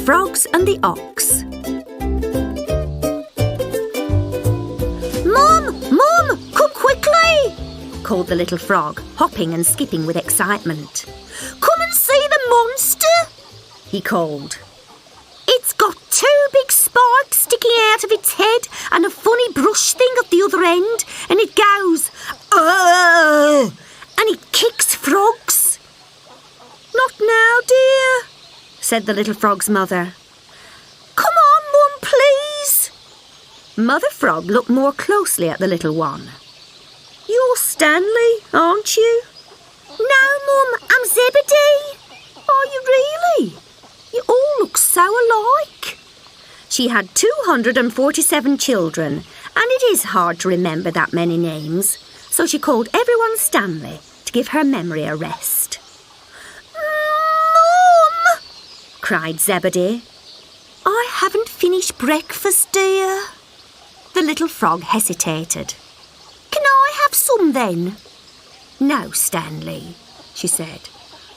Frogs and the Ox. Mum, come quickly, called the little frog, hopping and skipping with excitement. Come and see the monster, he called. It's got 2 big spikes sticking out of its head and a funny brush thing at the other end, and it goes, "Ugh!" and it kicks frogs. Not now, dear, said the little frog's mother. Come on, Mum, please. Mother Frog looked more closely at the little one. You're Stanley, aren't you? No, Mum, I'm Zebedee. Are you really? You all look so alike. She had 247 children, and it is hard to remember that many names, so she called everyone Stanley to give her memory a rest. Mum! cried Zebedee. I haven't finished breakfast, dear. The little frog hesitated. Can I have some then? No, Stanley, she said.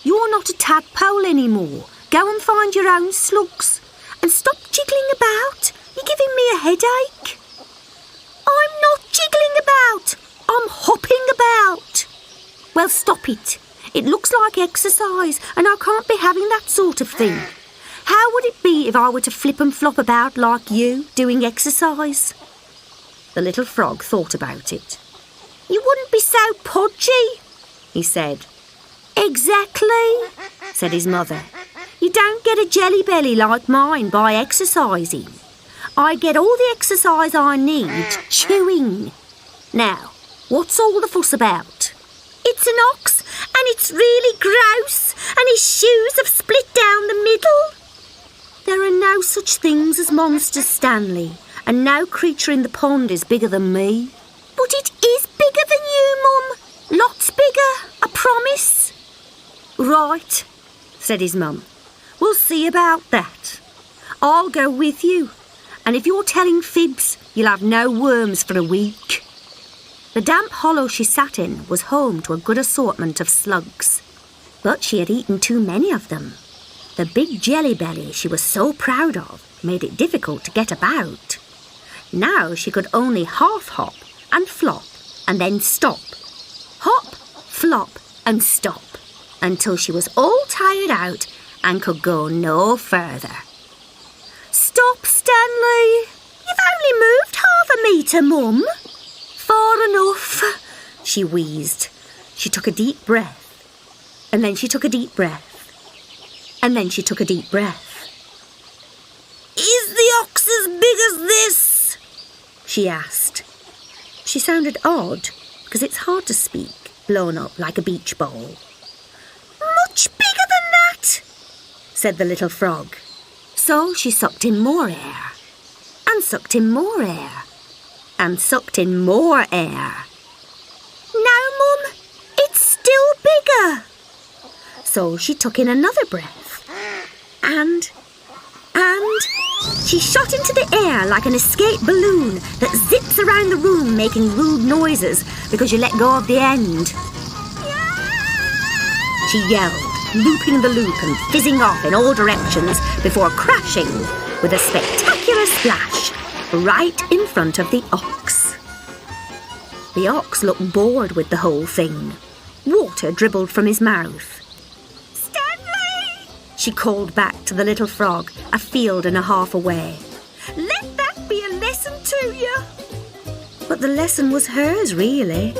You're not a tadpole anymore. Go and find your own slugs. And stop jiggling about. You're giving me a headache. I'm not jiggling about. I'm hopping about. Well, stop it. It looks like exercise, and I can't be having that sort of thing. How would it be if I were to flip and flop about like you, doing exercise? The little frog thought about it. You wouldn't be so podgy, he said. Exactly, said his mother. You don't get a jelly belly like mine by exercising. I get all the exercise I need chewing. Now, what's all the fuss about? It's an ox, and it's really gross, and his shoes have split down the middle. There are no such things as monsters, Stanley, and no creature in the pond is bigger than me. But it is bigger than you, Mum. Lots bigger, I promise. Right, said his mum. We'll see about that. I'll go with you, and if you're telling fibs, you'll have no worms for a week. The damp hollow she sat in was home to a good assortment of slugs, but she had eaten too many of them. The big jelly belly she was so proud of made it difficult to get about. Now she could only half hop and flop and then stop. Hop, flop and stop until she was all tired out and could go no further. Stop, Stanley. You've only moved half a metre, Mum. Far enough, she wheezed. She took a deep breath, and then she took a deep breath, and then she took a deep breath. Is the ox as big as this? She asked. She sounded odd, because it's hard to speak, blown up like a beach ball. Much bigger than that, said the little frog. So she sucked in more air, and sucked in more air, and sucked in more air. No, Mum, it's still bigger. So she took in another breath, and she shot into the air like an escape balloon that zips around the room making rude noises because you let go of the end. She yelled, looping the loop and fizzing off in all directions before crashing with a spectacular splash right in front of the ox. The ox looked bored with the whole thing. Water dribbled from his mouth. Stanley! She called back to the little frog, a field and a half away. Let that be a lesson to you. But the lesson was hers, really.